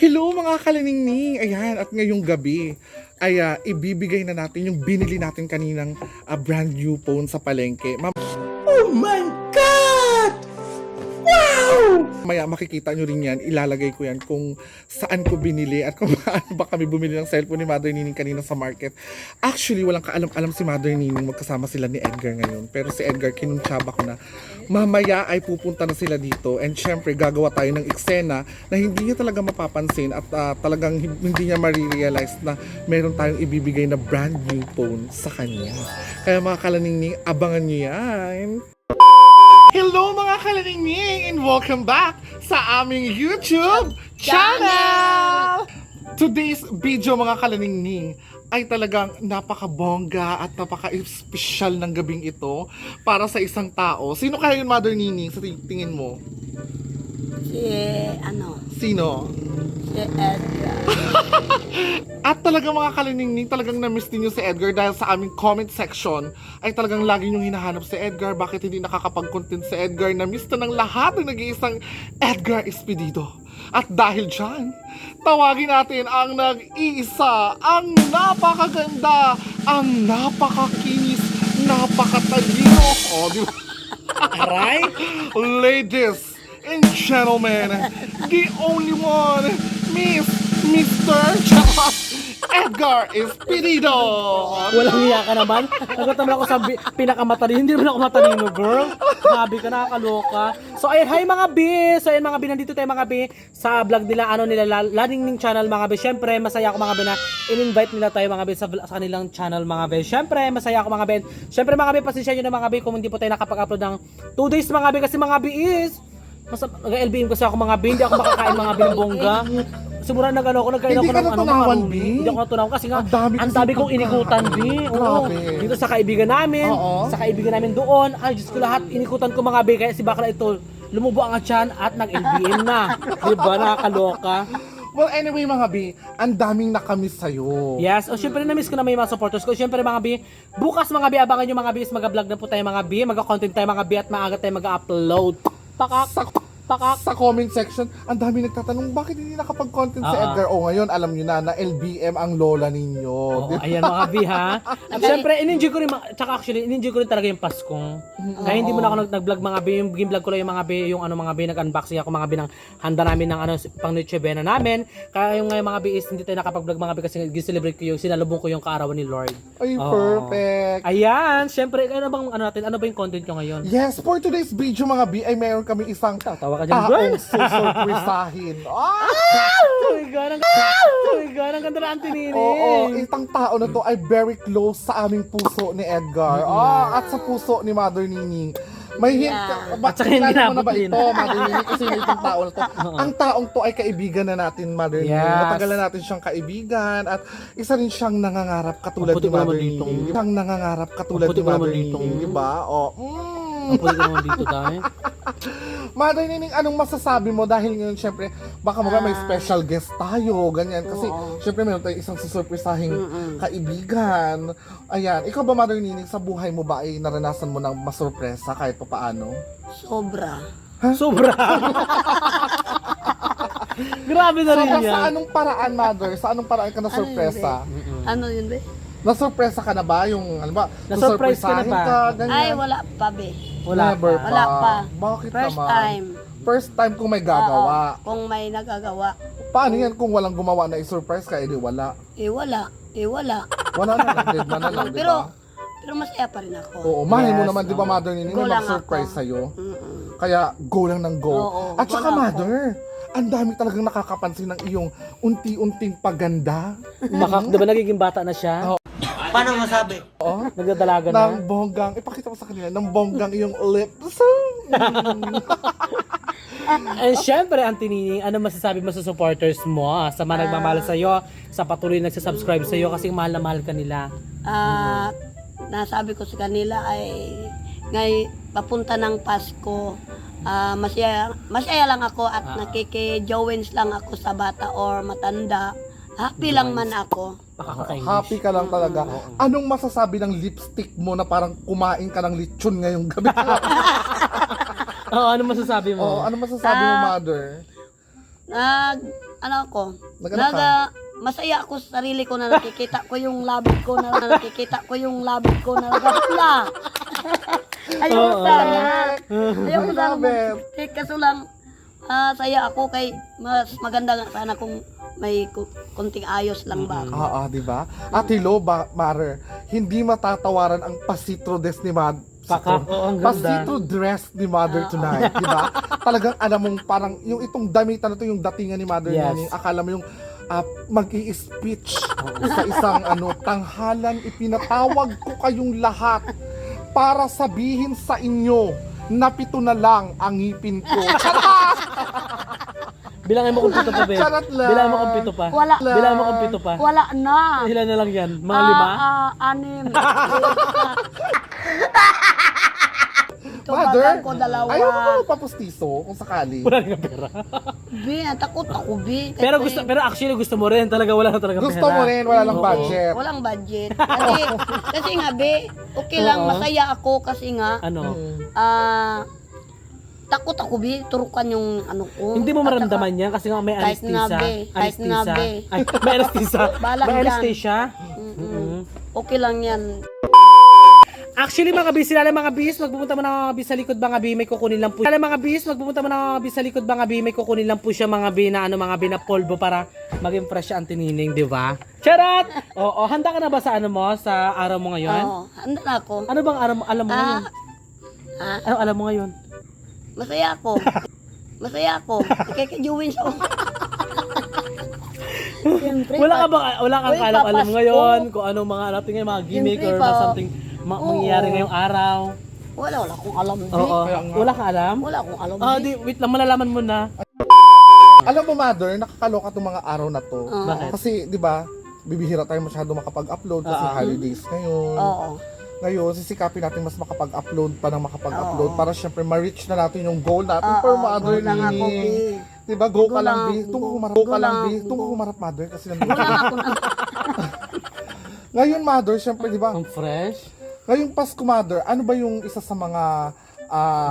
Hello mga kaliningning! Ayan, at ngayong gabi ay ibibigay na natin yung binili natin kaninang brand new phone sa palengke. Oh my God! Wow! Maya makikita nyo rin yan, ilalagay ko yan kung saan ko binili at kung paano ba kami bumili ng cellphone ni Mother Nining kanina sa market. Actually, walang kaalam-alam si Mother Nining, magkasama sila ni Edgar ngayon. Pero si Edgar, kinuntsaba ko na mamaya ay pupunta na sila dito and syempre gagawa tayo ng eksena na hindi niya talaga mapapansin at talagang hindi niya marirealize na meron tayong ibibigay na brand new phone sa kanya. Kaya mga kalaningning, abangan niyo yan! Hello mga kalaningning and welcome back sa aming YouTube channel! Today's video mga kalaningning ay talagang napakabongga at napaka-espesyal ng gabing ito para sa isang tao. Sino kaya yun, Mother Nining, sa tingin mo? Sino? Si Edgar. At talagang mga kaliningning, talagang na-miss ninyo si Edgar dahil sa aming comment section ay talagang lagi nyong hinahanap si Edgar. Bakit hindi nakakapag-content si Edgar? Na-miss na ng lahat ng nag-iisang Edgar Espedido. At dahil dyan, tawagin natin ang nag-iisa, ang napakaganda, ang napakakinis, napakatalino. O, di ba? Aray? Ladies and gentlemen, the only one, Mr. Edgar Espedido. Walang hiya ka naman. Nagutom ako sa pinakamatalino. Hindi naman ako matalino, girl. Sabi ka, nakakaloka. So, ayun, hi mga B. So, ayun mga B, nandito tayo mga B sa vlog nila, Ladingning channel mga B. Syempre, masaya ako mga B na in-invite nila tayo mga B sa kanilang channel mga B. Syempre, masaya ako mga B. Syempre mga B, pasensya nyo na mga B kung hindi po tayo nakapag-upload ng 2 days mga B kasi mga B is nag-LBM kasi ako mga B, hindi ako makakain mga B ng bongga. Siguro nagkain ako Hindi ng ka natunawan, B? Hindi ako natunawan kasi nga ang kasi dami kong inikutan, B. Oo. Grabe. Dito sa kaibigan namin, Oo. sa kaibigan namin doon. Ay, Diyos ko lahat, inikutan ko mga B. Kaya si Bakla ito, lumubo ang tiyan at nag-LBM na. Diba, nakakaloka? Well, anyway mga B, ang daming nakamiss sa'yo. Yes, o syempre na-miss ko na may mga supporters ko. Syempre mga B, bukas mga B, abangan nyo mga B, is mag-vlog na po tayo mga B, mag-content tayo mga B at maaga tayo mag-upload. Sa comment section, ang dami nagtatanong, bakit hindi nakapag-content si Edgar? O ngayon, alam nyo na LBM ang lola ninyo. Oo, ayan mga B ha. At syempre, in-enjoy ko rin, tsaka actually, in-enjoy ko rin talaga yung Pasko. Kaya hindi mo na ako nag-vlog mga B, yung vlog ko lang yung mga B, yung ano mga B, nag-unboxing ako mga B ng handa namin ng ano, pang Noche Buena namin. Kaya yung ngayon mga B is hindi tayo nakapag-vlog mga B kasi celebrate ko yung, sinalubong ko yung kaarawan ni Lord. Ay, Oo. perfect. Ayan, syempre, ano bang ano natin, ano ba yung content nyo ngayon? Yes, for today's video mga B, ay meron kami isang Tawa ka dyan, girl. taong susurprisahin. Tuwigan, ang ganda na Auntie Nini. Oo, itang tao na to ay very close sa aming puso ni Edgar. At sa puso ni Mother Nining. May hint ka. At saka hindi Kilala mo na ba nabutin. ito, Mother Nining? Kasi itong tao na to. Ang taong to ay kaibigan na natin, Mother Nining. Yes. Matagal na natin siyang kaibigan. At isa rin siyang nangangarap katulad Ang puti ni mo naman Mother dito. Nining. Isang nangangarap katulad Ang puti ni mo naman Mother dito. Nining. Diba? Ang pwede ka naman dito dahil. Mother Nining, anong masasabi mo? Dahil ngayon, syempre, baka may special guest tayo, ganyan. Kasi, syempre, meron tayong isang susurpresahing kaibigan. Ayan, ikaw ba, Mother Nining, sa buhay mo ba ay naranasan mo ng masurpresa kahit pa paano? Sobra. Sobra. Grabe na rin Sa yan. anong paraan, Mother? Sa anong paraan ka nasurpresa? Ano yun be? Nasurpresa ka na ba? Yung, ano ba? Nasurprise ka na susurpresahin ba? ka, ganyan? Ay, wala pa be. Wala Never pa. Wala pa. Bakit First naman? time. First time kung may gagawa. Oo, kung may nagagawa. Paano yan kung walang gumawa na i-surprise ka? Edi wala. Wala. Wala. Wala na lang, dead man na lang, di ba? Pero masaya pa rin ako. Oo, mahal mo Yes, naman, di ba, Mother Nining, Go na lang mag-surprise ako. sa'yo. Mm-mm. Kaya, go lang ng go. Oo, At go saka, lang ako. Mother, ang dami talagang nakakapansin ng iyong unti-unting paganda. Diba nagiging bata na siya? Paano masabi? Oh, Nagdadalaga na. ng bonggang, ipakita mo sa kanila, ng bonggang iyong lips. And syempre, Auntie Nini, ano masasabi mo sa supporters mo? Sa mga nagmamahal sa'yo, sa patuloy na nagsasubscribe sa'yo kasi mahal na mahal ka nila. Nasabi ko sa kanila ay papunta ng Pasko. Masaya lang ako at nakiki-joins lang ako sa bata or matanda. Happy lang man ako. Makakakainis. Happy ka lang talaga. Anong masasabi ng lipstick mo na parang kumain ka ng lechon ngayong gabi? Oo, ano masasabi mo? Oh, ano masasabi mo, Mother? ano ako, Nag-ano ka? masaya ako sa sarili ko na nakikita ko yung labit ko na nakikita ko yung labit ko na nagapula. Ayoko sana. Ayoko sana. Labit. Kaso lang, saya ako kay mas maganda nga sana kung may konting ayos lang ba. Di ba? At hello, Mother, hindi matatawaran ang pasitro des ni ang ganda. pasitro dress ni Mother tonight, di ba? Talagang alam mong parang yung itong damitan na to, yung datingan ni Mother Yes. Nining, akala mo yung mag-i-speech sa isang tanghalan, ipinatawag ko kayong lahat para sabihin sa inyo na 7 na lang ang ngipin ko. Charot! Bilangin mo kung 7 pa, be. Charot lang. Bilangin mo kung 7 pa. Wala. Bilangin mo kung 7 pa. Wala na. Ilan na lang yan? Mga 5? 6. Mother, Tubagan ko 2. ayaw mo ba magpapustiso kung sakali? Wala nga pera. Bi, takot ako, Bi. Kasi Pero actually gusto mo rin. Talaga wala na talaga pera. Gusto mo rin, wala lang Oo. budget. walang budget. Kasi nga, Bi, okay lang, Oo. masaya ako kasi nga, Ano? takot ako, Bi, turukan yung ano ko. Hindi mo At maramdaman yan kasi nga may Kahit anesthesia. na, be. Kahit na, be. Ay, may anesthesia. Balang May yan. anesthesia. okay lang yan. Actually mga bis, sila lang mga bis, magpupunta mo na mga bis sa likod mga bi, may kukunin lang po. Sila mga bis, magpupunta mo na mga bis sa likod mga bi, may kukunin lang po siya mga bi na mga bi na polvo para maging fresh siya ang tinining, di ba? Charot! Oo, handa ka na ba sa mo, sa araw mo ngayon? Oo, handa na ako. Ano bang alam mo ngayon? Ano alam mo ngayon? Masaya ako. Masaya ako. Kaya-kayuwin siya. Siyempre, Wala kang Uy, alam papasko. ngayon kung ano mga natin ngayon, mga gimmick Siyempre or pa. something mangyayari ngayong araw. wala akong alam, Bi. Oo. Kaya nga. Wala kang alam? Wala akong alam, Ah, Bi. wait lang, malalaman mo na. Alam mo, Mother, nakakaloka itong mga araw na to. Bakit? Kasi, di ba, bibihira tayo masyado makapag-upload kasi holidays ngayon. Oo. Ngayon, sisikapin natin mas makapag-upload pa ng makapag-upload para syempre ma-reach na natin yung goal natin for Mother Go lang ako, Bi. Nining. Diba, go ka Go lang, lang, Bi. Tungo go. kumarap, Go go ka lang, lang, Bi. go. Tungo kumarap, Mother, kasi nandito. Wala ako na. Ngayon, Mother, syempre, di ba, Ang fresh. ngayong Pasko, Mother, ano ba yung isa sa mga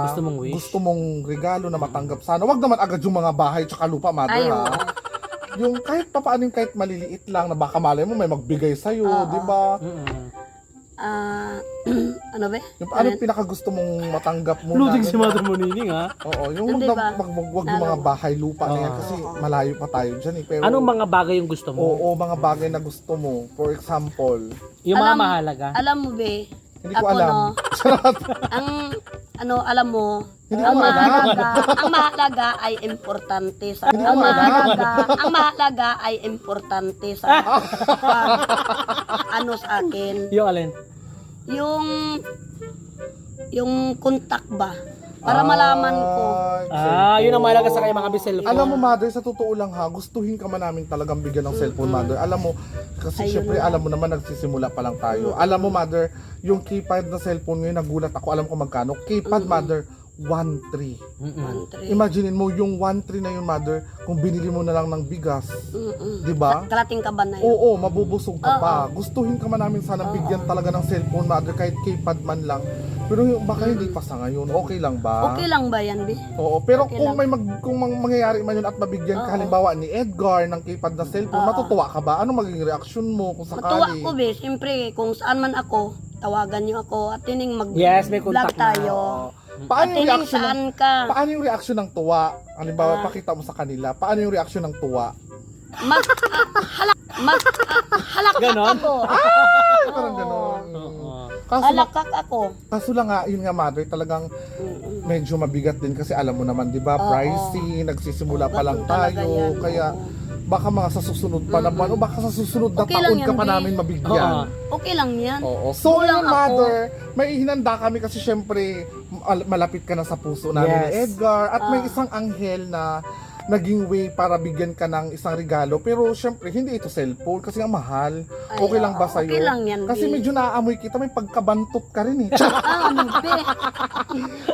Gusto mong wish? gusto mong regalo na matanggap sana? Wag naman agad yung mga bahay tsaka lupa, Mother, Ay, ha? oo. Yung kahit papaano yung kahit maliliit lang na baka malay mo may magbigay sa'yo, di ba? Ano ba? Yung ano yung pinakagusto mong matanggap mo? Loading na- si Mother Monining, ha? Oo, yung Hindi ba? wag yung mga bahay lupa na yan kasi malayo pa tayo dyan eh. Pero, Anong mga bagay yung gusto mo? Oo, mga bagay na gusto mo. For example, Yung mga Alam- mahalaga? Alam mo, Be? hindi ko alam. No, alam mo, Hindi ang ko alam. mahalaga ay importante sa Hindi ko ang mahalaga ay importante sa ano sa akin. Yung alin? Yung contact ba? Para malaman ko. Yun ang mahalaga sa kayo mga biselfon. Alam mo, Mother, sa totoo lang ha, gustuhin ka man namin talagang bigyan ng cellphone, Mother. Alam mo, kasi Ayun syempre, na. alam mo naman, nagsisimula pa lang tayo. Alam mo, Mother, yung keypad na cellphone ngayon, nagulat ako, alam ko magkano. Keypad, Mother, 1.3. Imaginin mo, yung 1.3 na yun, Mother, kung binili mo na lang ng bigas, di ba? Kalating ka ba na yun? Oo, mabubusog ka pa. Gustuhin ka man namin sana bigyan talaga ng cellphone, Mother, kahit keypad man lang. Pero baka hindi pa sa ngayon, okay lang ba? Okay lang ba yan, Bi? Oo, pero Okay kung lang. kung mangyayari man yun at mabigyan ka halimbawa ni Edgar ng keypad na cellphone, matutuwa ka ba? Ano magiging reaksyon mo kung Matuwa sakali? ko, Bi. Siyempre, kung saan man ako, tawagan niyo ako at tining Yes, may mag-vlog contact na. tayo. Paano At yung tining reaksyon ng saan ka. Paano yung reaksyon ng tuwa? Halimbawa, pakita mo sa kanila. Paano yung reaksyon ng tuwa? Halak Ganon? ako. Parang gano'n. Oo. Halakak ako. Kaso lang nga, yun nga, Mother, talagang medyo mabigat din kasi alam mo naman, di ba, pricey, nagsisimula pa lang Ganun talaga tayo, yan, kaya baka mga sa susunod pa naman, o baka sa susunod na Okay lang taon ka yan, pa Bi. namin mabigyan. Okay lang yan. Oo. So, Kulang yun, Mother, may hinanda kami kasi syempre, malapit ka na sa puso namin ni Yes. Edgar, at may isang anghel na naging way para bigyan ka ng isang regalo. Pero syempre, hindi ito cellphone kasi ang mahal. Ay, Okay lang ba oo, sa'yo? okay lang yan, Kasi Bi. medyo naaamoy kita, may pagkabantot ka rin eh. Ano, Be?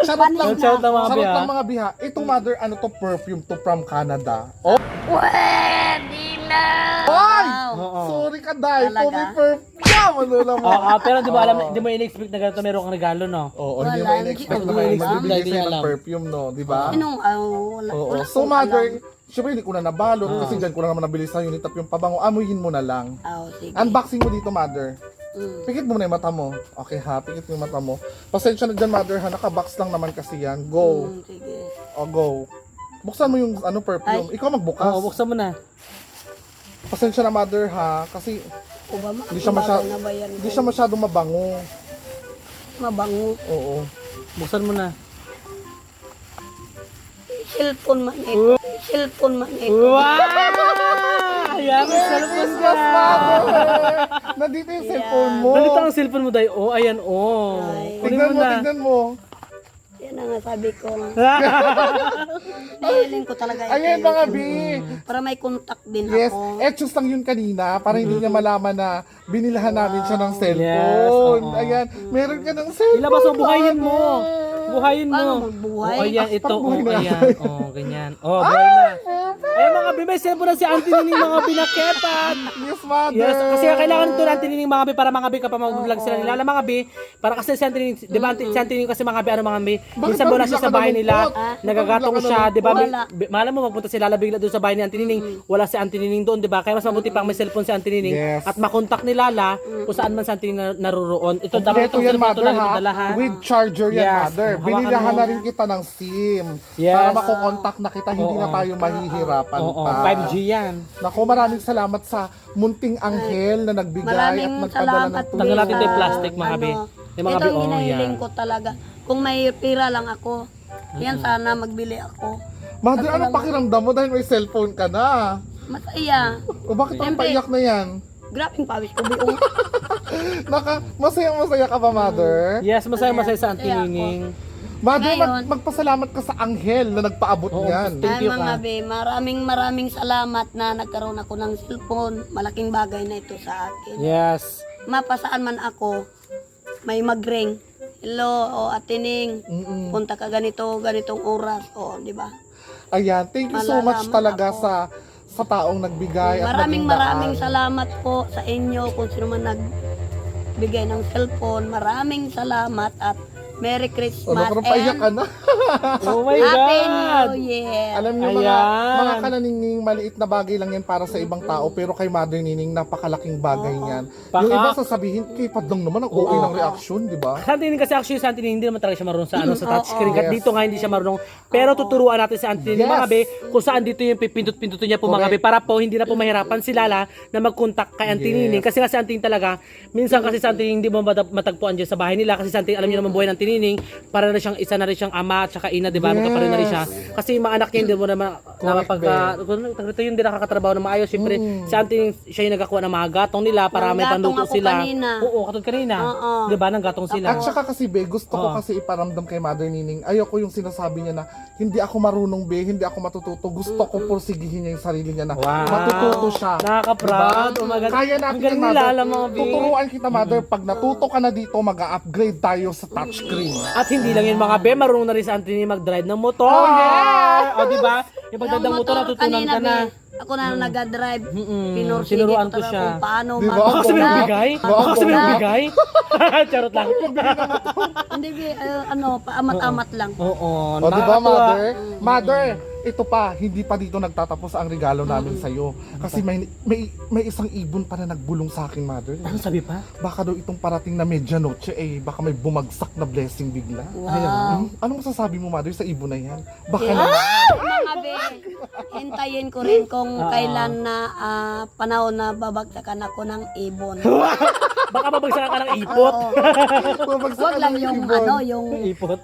Charot lang. Shout out mga Charot biha. lang mga biha. Ito, Mother, ano to, perfume to from Canada. Oh, Pwede na! Ay! Oo. Sorry ka, Day. Talaga? Puri perfume. Ano lang mo? Pero di ba alam, di mo in-expect na ganito meron kang regalo, no? Oo, hindi Wala, mo hindi in-expect ko na alam. may Hindi magbibigay niya sa'yo ng alam. perfume, no? Di ba? Anong, wala Oo. wala So, akong Mother, alam. Siyempre, hindi ko na nabalot kasi dyan ko lang naman nabili sa Unitap yung pabango. Amuyin mo na lang. Oh, sige. Unboxing mo dito, mother. Mm. Pikit mo na yung mata mo. Okay ha, pikit mo yung mata mo. Pasensya na dyan, mother ha. Nakabox lang naman kasi yan. Go. Sige. O, go. Buksan mo yung perfume. Ikaw magbukas. Oo, buksan mo na. Pasensya na, mother ha. Kasi O ba, hindi siya masyado- na ba yan? hindi siya masyadong mabango. Mabango. Oo. Buksan mo na. Cellphone man eh. Cellphone man eh. Wow! Ayan, may cellphone ka. Nandito yung cellphone mo. Nandito ang cellphone mo, Day. Oh, ayan, oh. Ay. Kunin Tignan mo mo, na. tignan mo. Yan ang sabi ko. Nahiling ko talaga ito. Ayan mga B. Para may contact din Yes, ako. etchos lang yun kanina para hindi niya malaman na binilahan namin siya ng Yes, cellphone. oo. Ayan, meron ka ng cellphone. Ilabas mo, buhayin mo. Buhayin mo. Paano magbuhay? Oh, ayan, ito. Parang buhay Oh, na. ayan. Oh, ganyan. Oh, buhay na. Ayan mga B, may cellphone na si Auntie Nining mga binakepat. Yes, mother. Yes, kasi kailangan ito ng Auntie Nining mga B para mga B kapag mag-vlog sila nila. Alam mga B, para kasi si Auntie Nining, di ba si Auntie Nining kasi mga B, ano mga B, minsan ba wala bigla siya sa ka bahay nila, nalungkot? nagagatong Bakit bigla siya, ka di ba? Wala. Malam mo magpunta sila bigla doon sa bahay ni Auntie Nining, wala si Auntie Nining doon, di ba? Kaya mas mabuti pang may cellphone si Auntie Nining Yes. at makontak ni Lala kung saan man si Auntie Nining naruroon. Ito dapat Ito itong yan, cellphone ito mother, lang ha? dala ha. With charger yan, Yes. mother. Hawakan Binilahan mo. na rin kita ng SIM. Yes. Para makukontak na kita, hindi Oo. na tayo mahihirapan Oo, pa. 5G yan. Naku, maraming salamat sa munting anghel na nagbigay at Maraming nagpadala salamat ng din Tanggal natin ito yung sa, plastic, mga B. Yung mga ito B, ang oh, hinahiling yan. ko talaga. Kung may pira lang ako, yan sana magbili ako. Mother, ano pakiramdam mo dahil may cellphone ka na? Masaya. O bakit ang Siyempre. paiyak na yan? Grabing pawis ko biong. Masayang-masaya ka ba, mother? Yes, masaya-masaya sa Auntie Masaya ako. Nining. Mother, Ngayon- magpasalamat ka sa anghel na nagpaabot Oo, niyan. Thank Ay, you, mga ka. be, maraming salamat na nagkaroon ako ng cellphone. Malaking bagay na ito sa akin. Yes. Mapasaan man ako, may mag-ring. Hello, o Atining, Mm-mm. punta ka ganitong oras. O, di ba? Ayan, thank you so much Malalaman talaga ako. sa taong nagbigay at Maraming naging daan. salamat po sa inyo kung sino man nagbigay ng cellphone. Maraming salamat at Merry O, Christmas nakarang paiyak ka and na. Oh my Happy God! New Year! Alam niyo Ayan. mga kananingning, maliit na bagay lang yan para sa ibang tao, pero kay Mother Nining, napakalaking bagay niyan. Baka- Yung iba sasabihin, kay Padlang naman, ang OA ng reaksyon, di ba? Sa Auntie Nining kasi actually sa Auntie Nining hindi naman talaga siya marunong sa ano sa touchscreen. Yes. At dito nga hindi siya marunong. Pero tuturuan natin sa Auntie Nining Yes. mga be kung saan dito yung pipindot-pindutin niya po mga be Correct. para po hindi na po mahirapan si Lala na mag-contact kay Auntie Yes. Nining. Kasi nga si Auntie Nining talaga, minsan kasi sa Auntie Nining hindi mo matagpuan dyan sa bahay nila kasi sa Auntie, alam niyo naman buhay ng Auntie Nining, para na siyang isa na rin siyang ama at saka ina, di ba? Yes. Magkaparoon na rin siya. Kasi yung mga anak niya hindi mo naman napagka ito yung hindi nakakatrabaho na maayos. Siyempre, si Auntie Nining, siya yung nagakuha ng mga gatong nila para Ng may gatong panluto ako sila. kanina. Oo, katulad kanina. Oo. Di ba? Nang gatong sila. At saka kasi be, gusto ko kasi iparamdam kay Mother Nining, ayoko yung sinasabi niya na hindi ako marunong be, hindi ako matututo. Gusto ko pursigihin niya yung sarili niya na Wow. matututo siya. Nakaka-proud. Diba? Oh my God. Kaya Ang natin galing yan, nila, Mother. alam mga be. Tuturuan kita, Mother, pag natuto ka na dito, mag-upgrade tayo sa touchscreen. At hindi lang yun mga be, marunong na rin sa Anthony mag-drive ng motor. Oh, yeah! O, di ba? Yung pagdadang Yung motor, natutunan ka na. be, ako na nag-drive. Mm-mm. Pinursige Tinuruan ko ko talaga siya. kung paano Di ba? Baka sabihin mag- mo bigay? Baka Baka sabihin mo bigay? bigay? Charot lang. Hindi, be, paamat-amat lang. Oo. O, di ba, nakakatuwa. Mother? Mother, ito pa, hindi pa dito nagtatapos ang regalo namin sa'yo. Kasi may isang ibon pa na nagbulong sa akin, Mother. Ano sabi pa? Baka daw itong parating na medianoche, baka may bumagsak na blessing bigla. Wow. Anong masasabi mo, Mother, sa ibon na yan? Baka Yeah. naman. Mga be, hintayin ko rin kung kailan na panahon na babagsakan ako ng ibon. Baka babagsakan ka ng ipot. Oo. Bumagsak Huwag lang ng yung ibon. yung Ipot.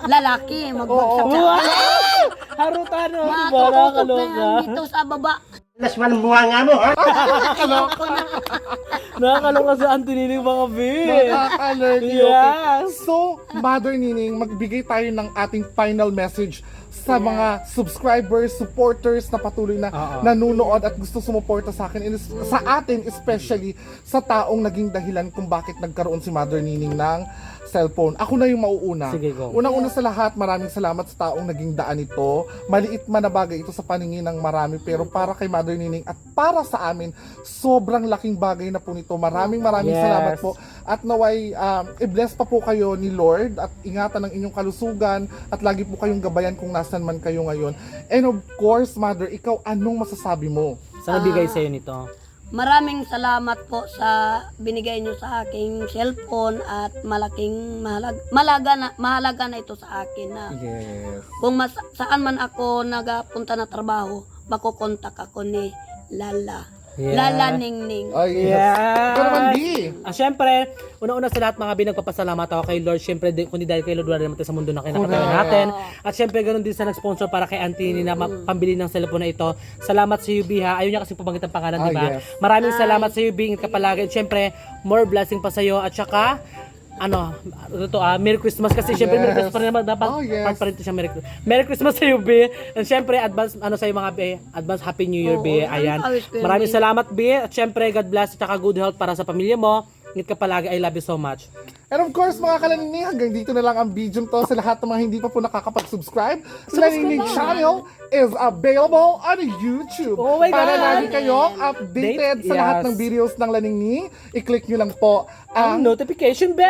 lalaki magbagsak sa Wow! Harutan mo. Di ba? matututok na Nakakaloka. yan dito sa baba. Nakakaloka sa Anthony ng mga be. Nakaka-alergy, Yes. So, Mother Nining, magbigay tayo ng ating final message sa mga subscribers, supporters na patuloy na nanonood at gusto sumuporta sa akin, sa atin especially sa taong naging dahilan kung bakit nagkaroon si Mother Nining ng cellphone. Ako na yung mauuna. Sige, go. Unang-una sa lahat, maraming salamat sa taong naging daan ito. Maliit man na bagay ito sa paningin ng marami, pero para kay Mother Nining at para sa amin, sobrang laking bagay na po nito. Maraming Yes. salamat po. At naway, i-bless pa po kayo ni Lord at ingatan ng inyong kalusugan at lagi po kayong gabayan kung nasa nasan man kayo ngayon. And of course, Mother, ikaw, anong masasabi mo? Sa nabigay sa'yo nito. Maraming salamat po sa binigay nyo sa aking cellphone at malaking mahalaga na ito sa akin na Yes. kung saan man ako nagapunta na trabaho, makukontak ako ni Lala. Yeah. Lala Ningning. Ay, yes. Yes. Ikaw naman, B. Siyempre, una-una sa lahat mga binagpapasalamat ako kay Lord. Siyempre, kundi dahil kay Lord, wala naman tayo sa mundo na kinakatayo Correct. natin. At siyempre, ganun din sa nag-sponsor para kay Auntie na pambili ng cellphone na ito. Salamat sa UB ha. Ayaw niya kasi pabanggit ang pangalan, di ba? Yes. Maraming salamat sa UB. Ingat ka palagi. At siyempre, more blessing pa sa'yo. At saka, Merry Christmas kasi siyempre Merry Christmas pa rin naman dapat Oh, yes. part pa rin ito siya Merry Christmas sa iyo, B. And siyempre advance sa'yo mga B, advance Happy New Year, B. Ayan. Maraming salamat, B. At siyempre God bless at saka good health para sa pamilya mo. Ingat ka palagi. I love you so much. And of course, mga kalanining, hanggang dito na lang ang video to sa lahat ng mga hindi pa po nakakapag-subscribe. Lanining channel is available on YouTube. Oh my Para God! lagi kayong updated sa lahat Yes. ng videos ng Lanining, i-click nyo lang po Ang ang notification bell!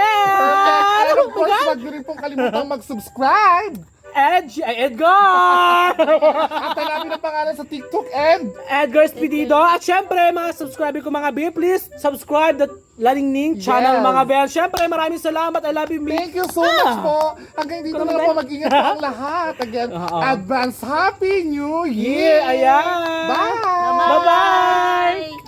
And of Oh my course, God! wag nyo rin pong kalimutang mag-subscribe. Edgar! At hanapin ang pangalan sa TikTok and Edgar Spedido. At syempre, mga subscriber ko mga B, please subscribe the Laningning channel Yes. mga B. Syempre, maraming salamat. I love you, B. thank you so much po. Hanggang dito na lang po, mag-ingat po ang lahat. Again, Oo. advance Happy New Year! Yeah, ayan. Bye! Bye-bye! Bye!